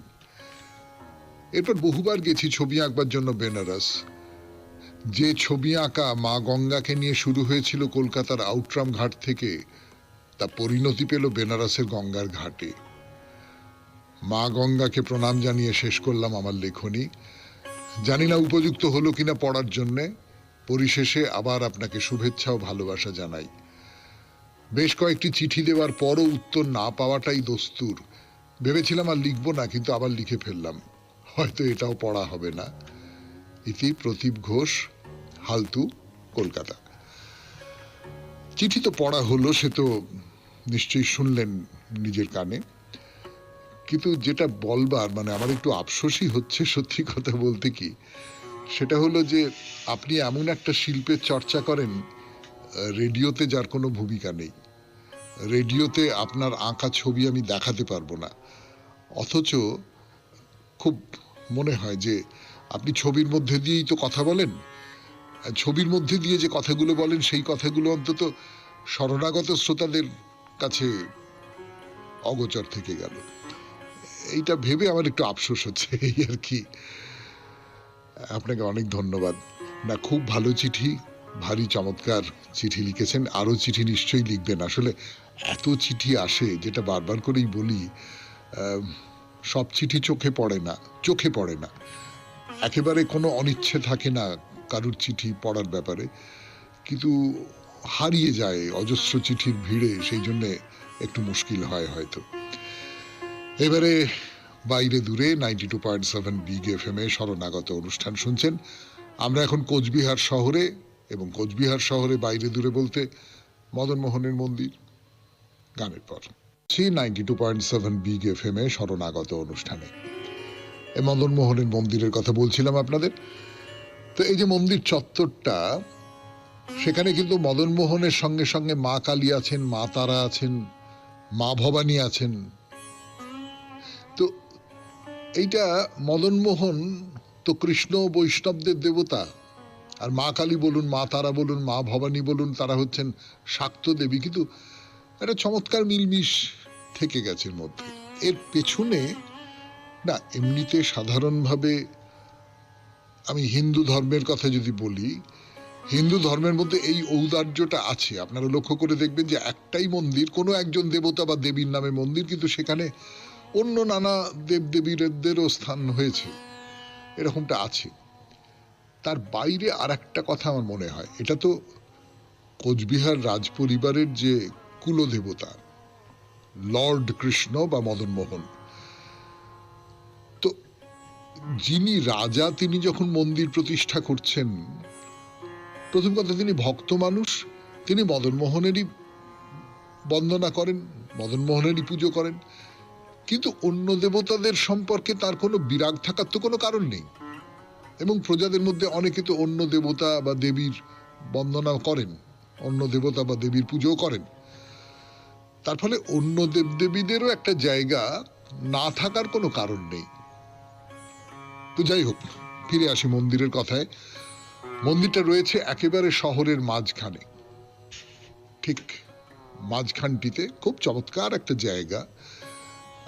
এরপর বহুবার গেছি ছবি আঁকবার জন্য বেনারস। যে ছবি আঁকা মা গঙ্গাকে নিয়ে শুরু হয়েছিল কলকাতার আউটরাম ঘাট থেকে, তা পরিণতি পেল বেনারসের গঙ্গার ঘাটে। মা গঙ্গাকে প্রণাম জানিয়ে শেষ করলাম আমার লেখনী। জানি না উপযুক্ত হলো কিনা পড়ার জন্যে। পরিশেষে আবার আপনাকে শুভেচ্ছা ও ভালোবাসা জানাই। বেশ কয়েকটি চিঠি দেওয়ার পরও উত্তর না পাওয়াটাই দস্তুর। ভেবেছিলাম আর লিখবো না, কিন্তু আবার লিখে ফেললাম। হয়তো এটাও পড়া হবে না। ইতি প্রদীপ ঘোষ, হালতু, কলকাতা। চিঠি তো পড়া হলো, সে তো নিশ্চয়ই শুনলেন নিজের কানে। কিন্তু যেটা বলবার, মানে আমার একটু আফসোসই হচ্ছে সত্যি কথা বলতে, কি সেটা হলো যে আপনি এমন একটা শিল্পের চর্চা করেন রেডিওতে যার কোনো ভূমিকা নেই। রেডিওতে আপনার আঁকা ছবি আমি দেখাতে পারবো না, অথচ খুব মনে হয় যে আপনি ছবির মধ্যে দিয়েই তো কথা বলেন। ছবির মধ্যে দিয়ে যে কথাগুলো বলেন সেই কথাগুলো অন্তত শরণাগত শ্রোতাদের কাছে অগোচর থেকে গেল। এইটা ভেবে আমার একটু আফসোস হচ্ছে, এই আর কি। আপনাকে অনেক ধন্যবাদ। না, খুব ভালো চিঠি, ভারী চমৎকার চিঠি লিখেছেন। আরো চিঠি নিশ্চয়ই লিখবেন। আসলে এত চিঠি আসে, যেটা বারবার করেই বলি, সব চিঠি চোখে পড়ে না। একেবারে কোনো অনিচ্ছে থাকে না কারুর চিঠি পড়ার ব্যাপারে, কিন্তু হারিয়ে যায় অজস্র চিঠির ভিড়ে, সেই জন্যে একটু মুশকিল হয় হয়তো। এবারে বাইরে দূরে 92.7 বিগ এফএম এ শরণাগত অনুষ্ঠান শুনছেন। আমরা এখন কোচবিহার শহরে, এবং কোচবিহার শহরে বাইরে দূরে বলতে মদন মোহনের মন্দির। গানের পর 92.7 বিগ এফএম এ শরণাগত অনুষ্ঠানে এই মদন মোহনের মন্দিরের কথা বলছিলাম আপনাদের। তো এই যে মন্দির চত্বরটা, সেখানে কিন্তু মদন মোহনের সঙ্গে সঙ্গে মা কালী আছেন, মা তারা আছেন, মা ভবানী আছেন। তো এইটা মদন মোহন তো কৃষ্ণ বৈষ্ণবদের দেবতা, আর মা কালী বলুন, মা তারা বলুন, মা ভবানী বলুন, তারা হচ্ছেন শাক্ত দেবী। কিন্তু একটা চমৎকার মিলমিশ থেকে গেছে মধ্যে। এর পেছনে না, এমনিতে সাধারণভাবে আমি হিন্দু ধর্মের কথা যদি বলি, হিন্দু ধর্মের মধ্যে এই ঔদার্যটা আছে। আপনারা লক্ষ্য করে দেখবেন যে একটাই মন্দির, কোনো একজন দেবতা বা দেবীর নামে মন্দির, কিন্তু সেখানে অন্য নানা দেবদেবীদেরও স্থান হয়েছে, এরকমটা আছে। তার বাইরে আর একটা কথা আমার মনে হয়, এটা তো কোচবিহার রাজ পরিবারের যে কুলদেবতা লর্ড কৃষ্ণ বা মদন মোহন, তো যিনি রাজা, তিনি যখন মন্দির প্রতিষ্ঠা করছেন, প্রথম কথা তিনি ভক্ত মানুষ, তিনি মদন মোহনেরই বন্দনা করেন, মদন মোহনেরই পুজো করেন। কিন্তু অন্য দেবতাদের সম্পর্কে তার কোনো বিরাগ থাকার তো কোনো কারণ নেই। এবং প্রজাদের মধ্যে অনেকে তো অন্য দেবতা বা দেবীর বন্দনা করেন, অন্য দেবতা বা দেবীর পুজো করেন। তার ফলে অন্য দেবদেবীদেরও একটা জায়গা না থাকার কোনো কারণ নেই। তো যাই হোক, ফিরে আসি মন্দিরের কথায়। মন্দিরটা রয়েছে একেবারে শহরের মাঝখানে, ঠিক মাঝখানটিতে খুব চমৎকার একটা জায়গা।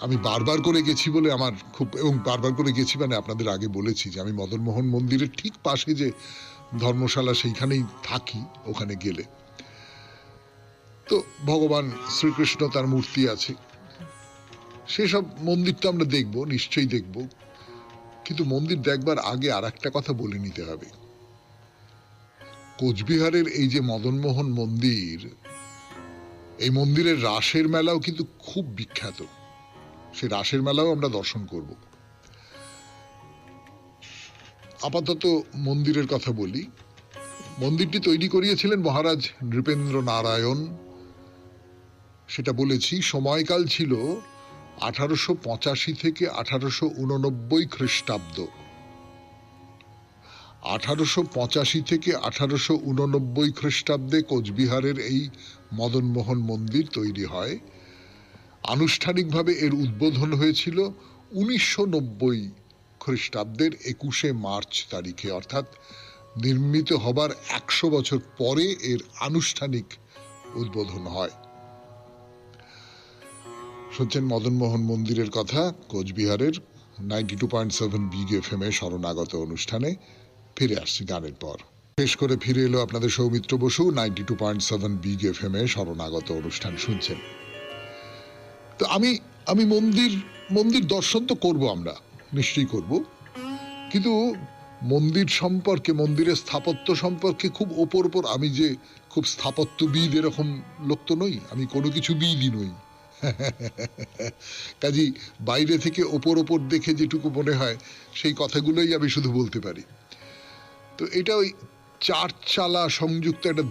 আমি বারবার করে গেছি বলে আমার খুব, এবং বারবার করে গেছি মানে আপনাদের আগে বলেছি যে আমি মদন মোহন মন্দিরের ঠিক পাশে যে ধর্মশালা, সেইখানেই থাকি। ওখানে গেলে তো ভগবান শ্রীকৃষ্ণ, তার মূর্তি আছে, সেসব মন্দির তো আমরা দেখবো, নিশ্চয়ই দেখব। কিন্তু মন্দির দেখবার আগে আর একটা কথা বলে নিতে হবে। কোচবিহারের এই যে মদন মোহন মন্দির, এই মন্দিরের রাসের মেলাও কিন্তু খুব বিখ্যাত। সেই রাসের মেলাও আমরা দর্শন করব। আপাতত মন্দিরের কথা বলি। মন্দিরটি তৈরি করিয়েছিলেন মহারাজ নৃপেন্দ্র নারায়ণ, সেটা বলেছি। সময়কাল ছিল 1885 থেকে 1889 খ্রিস্টাব্দ। 1885 থেকে 1889 খ্রিস্টাব্দে কোচবিহারের এই মদনমোহন মন্দির তৈরি হয়। আনুষ্ঠানিকভাবে এর উদ্বোধন হয়েছিল 1990 খ্রিস্টাব্দের 21শে মার্চ তারিখে, অর্থাৎ নির্মিত হবার 100 বছর পরে এর আনুষ্ঠানিক উদ্বোধন হয়। শুনছেন মদনমোহন মন্দিরের কথা কোচবিহারের 92.7 বিগ এফএম এ শরণাগত অনুষ্ঠানে। ফিরে আসছি গানের পর। শেষ করে ফিরে এলো আপনাদের সৌমিত্র বসু 92.7 বিগ এফএম এ শরণাগত অনুষ্ঠান শুনছেন। তো আমি মন্দির দর্শন তো করবো, আমরা নিশ্চয়ই করব, কিন্তু মন্দির সম্পর্কে, মন্দিরের স্থাপত্য সম্পর্কে খুব ওপর আমি যে খুব স্থাপত্যবিদ এরকম লোক তো নই, আমি কোনো কিছু বিদই নই। কাজী বাইরে থেকে ওপর দেখে যেটুকু মনে হয় সেই কথাগুলোই আমি শুধু বলতে পারি। তো এটা ওই চারচালা সংযুক্ত একটা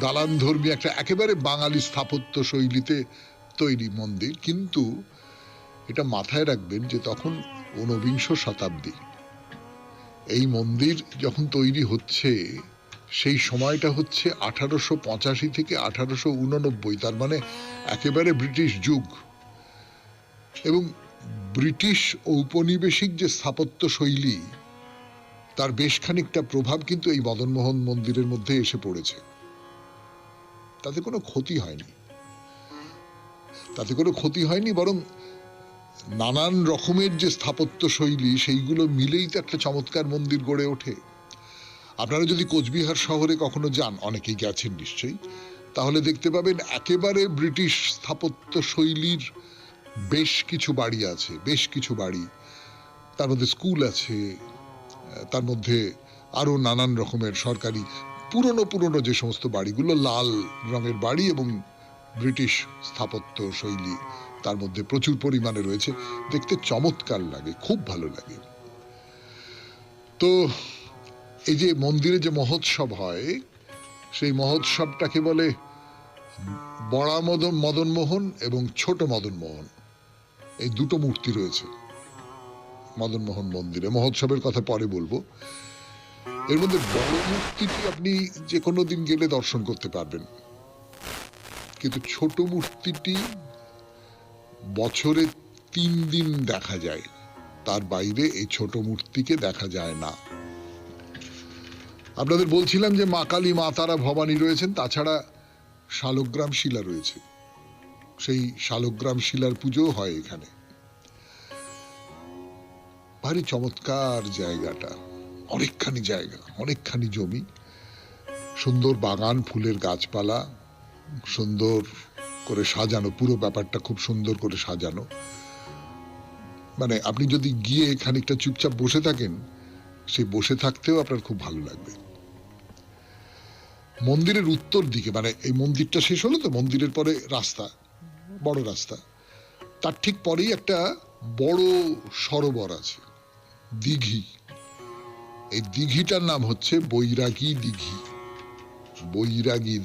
দালান ধর্মী একটা একেবারে বাঙালি স্থাপত্য শৈলীতে তৈরি মন্দির। কিন্তু এটা মাথায় রাখবেন যে তখন 19বিংশ শতাব্দী, এই মন্দির যখন তৈরি হচ্ছে সেই সময়টা হচ্ছে 1885 থেকে 1889, তার মানে একেবারে ব্রিটিশ যুগ। এবং ব্রিটিশ ঔপনিবেশিক যে স্থাপত্য শৈলী, তার বেশ খানিকটা প্রভাব কিন্তু এই মদনমোহন মন্দিরের মধ্যে এসে পড়েছে। তাতে কোনো ক্ষতি হয়নি, বরং নানান রকমের যে স্থাপত্য শৈলী সেইগুলো মিলেই তো একটা চমৎকার মন্দির গড়ে ওঠে। আপনারা যদি কোচবিহার শহরে কখনো যান, অনেকেই গেছেন নিশ্চয়ই, তাহলে দেখতে পাবেন একেবারে ব্রিটিশ স্থাপত্য শৈলীর বেশ কিছু বাড়ি, তার মধ্যে স্কুল আছে, তার মধ্যে আরো নানান রকমের সরকারি পুরনো যে সমস্ত বাড়িগুলো, লাল রঙের বাড়ি এবং ব্রিটিশ স্থাপত্য শৈলী তার মধ্যে প্রচুর পরিমাণে রয়েছে। দেখতে চমৎকার লাগে, খুব ভালো লাগে। তো এই যে মন্দিরে যে মহোৎসব হয়, সেই মহোৎসবটাকে বলে বড়া মদনমোহন এবং ছোট মদনমোহন, এই দুটো মূর্তি রয়েছে মদনমোহন মন্দিরে। মহোৎসবের কথা পরে বলবো। এর মধ্যে বড় মূর্তিটি আপনি যে কোনো দিন গেলে দর্শন করতে পারবেন, কিন্তু ছোট মূর্তিটি বছরে 3 দিন দেখা যায়, তার বাইরে এই ছোট মূর্তিকে দেখা যায় না। আপনাদের বলছিলাম যে মা কালী, মা তারা, ভবানী রয়েছেন, তাছাড়া শালগ্রাম শিলা রয়েছে। সেই শালগ্রাম শিলার পুজো হয় এখানে। ভারী চমৎকার জায়গাটা, অনেকখানি জমি, সুন্দর বাগান, ফুলের গাছপালা, সুন্দর করে সাজানো, পুরো ব্যাপারটা খুব সুন্দর করে সাজানো। মানে আপনি যদি গিয়ে খানিকটা চুপচাপ বসে থাকেন, সেই বসে থাকতেও আপনার খুব ভালো লাগবে। মন্দিরের উত্তর দিকে, মানে এই মন্দিরটা শেষ হলো তো, মন্দিরের পরে রাস্তা, বড় রাস্তা, তার ঠিক পরেই একটা বড় সরোবর আছে, দিঘি। এই দিঘিটার নাম হচ্ছে বৈরাগী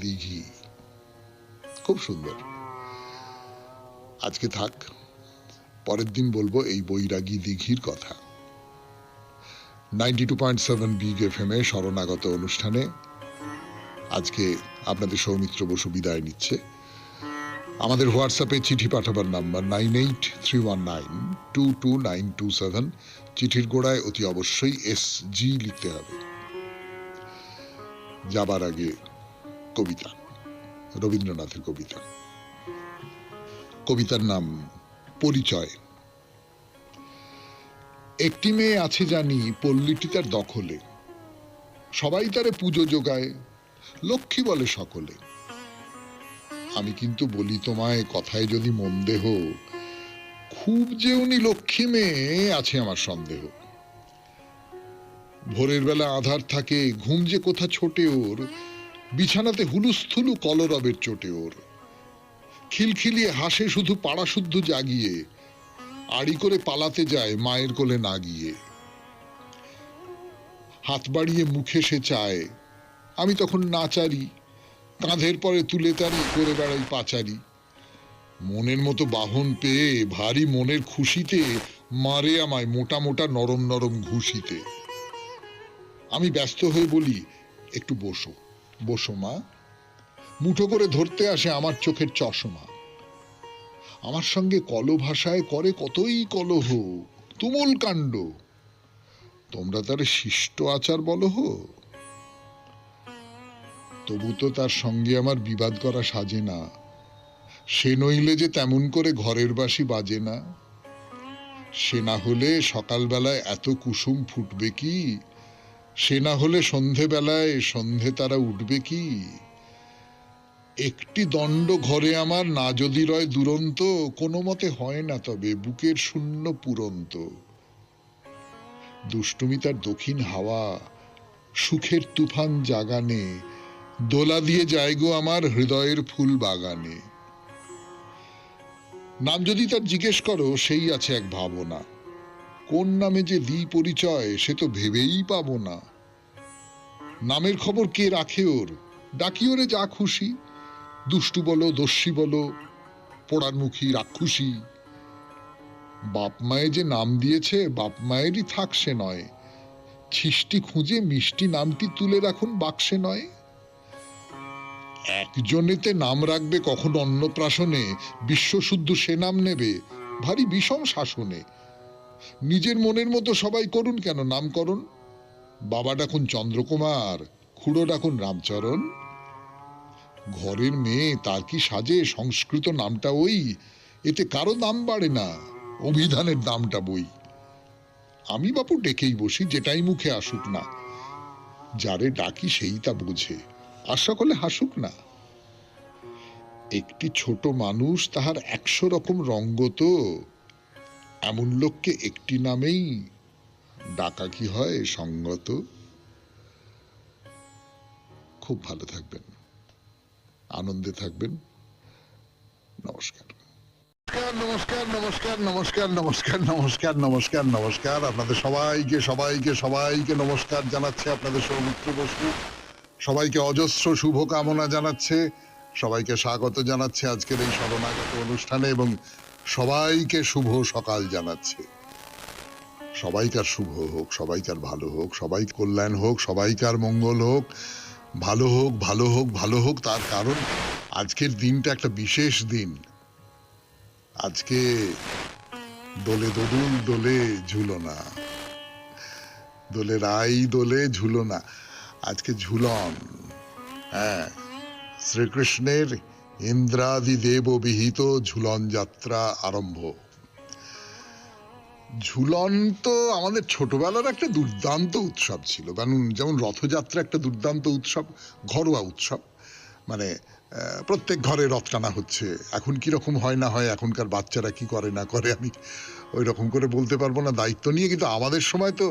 দিঘি। খুব সুন্দর। আজকে থাক, পরের দিন বলবো এই বৈরাগী দিঘির কথা। 92.7 বিগ এফএম এ শরণাগত অনুষ্ঠানে আজকে আপনাদের সৌমিত্র বসু বিদায় নিচ্ছে। আমাদের হোয়াটসঅ্যাপে চিঠি পাঠাবার নাম্বার 9831922927। চিঠির গোড়ায় অতি অবশ্যই SG লিখতে হবে। যাবার আগে কবিতা, রবীন্দ্রনাথের কবিতা। কবিতার নাম পরিচয়। একটি মেয়ে আছে জানি, পল্লীটি তার দখলে, সবাই তারে পুজো যোগায়, লক্ষ্মী বলে সকলে। আমি কিন্তু বলি তোমায়, কথায় যদি মন দেহ, খুব যে উনি লক্ষ্মী মেয়ে আছে আমার সন্দেহ। ভোরের বেলা আধার থাকে, ঘুম যে কোথা ছোটে ওর, বিছানাতে হুলুস্থুলু কলরবের চোটে ওর। খিলখিলিয়ে হাসে শুধু পাড়া শুদ্ধ জাগিয়ে, আড়ি করে পালাতে যায় মায়ের কোলে না গিয়ে। হাত বাড়িয়ে মুখে সে চায়, আমি তখন নাচারি, কাঁধের পরে তুলে তারি করে বেড়াই পাচারি। মনের মতো বাহন পেয়ে ভারী মনের খুশিতে মারে আমায় মোটা মোটা নরম নরম ঘুষিতে। আমি ব্যস্ত হয়ে বলি, একটু বসো মা। মুঠো করে ধরতে আসে আমার চোখের চশমা। আমার সঙ্গে কলভাষায় করে কতই কলহ, তুমুল কাণ্ড। তোমরা তার শিষ্ট আচার বলো হো। তবু তো তার সঙ্গে আমার বিবাদ করা সাজে না। সে নইলে যে তেমন করে ঘরের বাঁশি বাজে না। সে না হলে সকালবেলায় এত কুসুম ফুটবে কি? সে না হলে সন্ধেবেলায় সন্ধে তারা উঠবে কি? একটি দণ্ড ঘরে আমার না যদি রয় দুরন্ত, কোনো মতে হয় না তবে বুকের শূন্য পুরন্ত। দুষ্টুমি তার দক্ষিণ হাওয়া, সুখের তুফান জাগানে, দোলা দিয়ে যায় গো আমার হৃদয়ের ফুল বাগানে। নাম যদি তার জিজ্ঞেস করো, সেই আছে এক ভাবনা। কোন নামে যে দিই পরিচয়, সে তো ভেবেই পাবো না। নামের খবর কে রাখে ওর, ডাকি ওরে যা খুশি। দুষ্টু বলো, দস্যি বলো, পোড়ার মুখী রাক্ষুসী। বাপ মায়ে যে নাম দিয়েছে, বাপ মায়েরই থাক সে নয়। ছিষ্টি খুঁজে মিষ্টি নামটি তুলে রাখুন বাক্সে নয়। একজনেতে নাম রাখবে কখন অন্নপ্রাশনে, বিশ্বশুদ্ধ সে নাম নেবে ভারী বিষম শাসনে। নিজের মনের মতো সবাই করুন কেন নামকরণ। বাবা ডাকুন চন্দ্রকুমার, খুড়ো ডাকুন রামচরণ। ঘরের মেয়ে তার কি সাজে সংস্কৃত নামটা ওই, এতে কারো দাম বাড়ে না, অভিধানের দামটা বই। আমি বাপু ডেকেই বসি, যেটাই মুখে আসুক না। যারে ডাকি সেই তা বোঝে, আশা করলে হাসুক না। একটি ছোট মানুষ তাহার 100 রকম রঙ্গ তো, এমন লোককে একটি নামেই ডাকা কি হয় সঙ্গত? খুব ভালো থাকবেন, আনন্দে থাকবেন। নমস্কার। নমস্কার নমস্কার নমস্কার নমস্কার নমস্কার নমস্কার নমস্কার। আপনাদের সবাইকে সবাইকে সবাইকে নমস্কার জানাচ্ছে আপনাদের সৌমিত্র বসু। সবাইকে অজস্র শুভকামনা জানাচ্ছে, সবাইকে স্বাগত জানাচ্ছে আজকের এই শরণাগত অনুষ্ঠানে, এবং সবাইকে শুভ সকাল জানাচ্ছে। সবাইকার শুভ হোক, সবাইকার ভালো হোক, সবাই কল্যাণ হোক, সবাইকার মঙ্গল হোক, ভালো হোক ভালো হোক ভালো হোক। তার কারণ আজকের দিনটা একটা বিশেষ দিন। আজকে দোলে দোদুল দোলে ঝুলনা, দোলে রাই দোলে ঝুলনা। আজকে ঝুলন, হ্যাঁ, শ্রীকৃষ্ণের ইন্দ্রাদি দেব বিহিত ঝুলন যাত্রা আরম্ভ। ঝুলন তো আমাদের ছোটবেলার একটা দুর্দান্ত উৎসব ছিল। যেমন রথযাত্রা একটা দুর্দান্ত উৎসব, ঘরোয়া উৎসব। মানে প্রত্যেক ঘরে রথ টানা হচ্ছে। এখন কিরকম হয় না হয়, এখনকার বাচ্চারা কি করে না করে আমি ওই রকম করে বলতে পারবো না দায়িত্ব নিয়ে, কিন্তু আমাদের সময় তো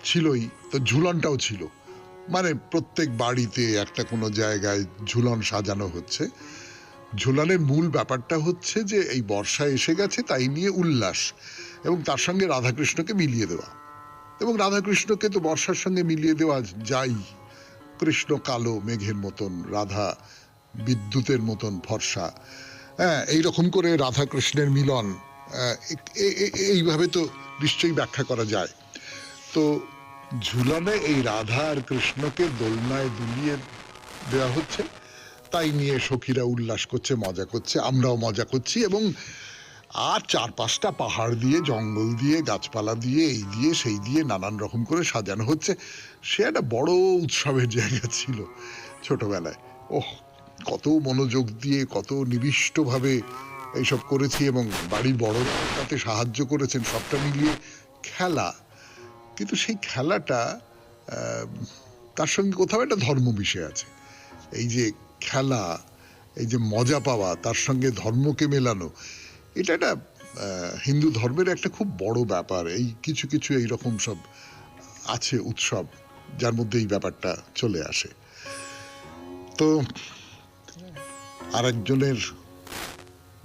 ছিলই। তো ঝুলনটাও ছিল, মানে প্রত্যেক বাড়িতে একটা কোনো জায়গায় ঝুলন সাজানো হচ্ছে। ঝুলনের মূল ব্যাপারটা হচ্ছে যে এই বর্ষা এসে গেছে তাই নিয়ে উল্লাস, এবং তার সঙ্গে রাধাকৃষ্ণকে মিলিয়ে দেওয়া। এবং রাধাকৃষ্ণকে তো বর্ষার সঙ্গে মিলিয়ে দেওয়া যায়। কৃষ্ণ কালো মেঘের মতন, রাধা বিদ্যুতের মতন ফর্সা। হ্যাঁ, এইরকম করে রাধা কৃষ্ণের মিলন, এইভাবে তো নিশ্চয়ই ব্যাখ্যা করা যায়। তো ঝুলনে এই রাধা আর কৃষ্ণকে দোলনায় দুলিয়ে দেওয়া হচ্ছে, তাই নিয়ে সখীরা উল্লাস করছে, মজা করছে, আমরাও মজা করছি। এবং আর 4-5টা পাহাড় দিয়ে, জঙ্গল দিয়ে, গাছপালা দিয়ে, এই দিয়ে সেই দিয়ে নানান রকম করে সাজানো হচ্ছে। সে একটা বড় উৎসবের জায়গা ছিল ছোটবেলায়। ওহ, কত মনোযোগ দিয়ে, কত নিবিষ্টভাবে এইসব করেছি, এবং বাড়ির বড়রা তাতে সাহায্য করেছেন। সবটা মিলিয়ে খেলা, কিন্তু সেই খেলাটা তার সঙ্গে কোথাও একটা ধর্ম মিশে আছে। এই যে খেলা, এই যে মজা পাওয়া, তার সঙ্গে ধর্মকে মেলানো, এটা একটা হিন্দু ধর্মের একটা খুব বড় ব্যাপার। এই কিছু কিছু এইরকম সব আছে উৎসব যার মধ্যে এই ব্যাপারটা চলে আসে। তো আরেকজনের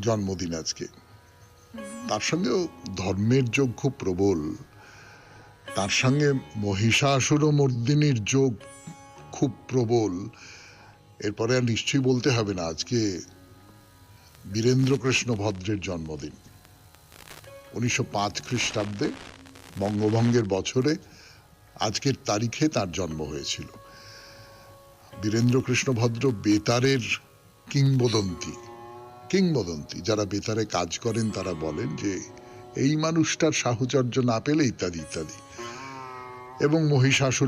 জন্মদিন আজকে, তার সঙ্গেও ধর্মের যোগ খুব প্রবল। তার সঙ্গে মহিষাসুরমর্দিনীর যোগ খুব প্রবল। এরপরে আর নিশ্চয়ই বলতে হবে না, আজকে বীরেন্দ্রকৃষ্ণ ভদ্রের জন্মদিন। 1905 খ্রিস্টাব্দে বঙ্গভঙ্গের বছরে আজকের তারিখে তার জন্ম হয়েছিল। বীরেন্দ্রকৃষ্ণ ভদ্র বেতারের কিংবদন্তি কিংবদন্তি যারা বেতারে কাজ করেন তারা বলেন যে এই মানুষটার সাহচর্য না পেলে ইত্যাদি ইত্যাদি। এবং মহিষাসুর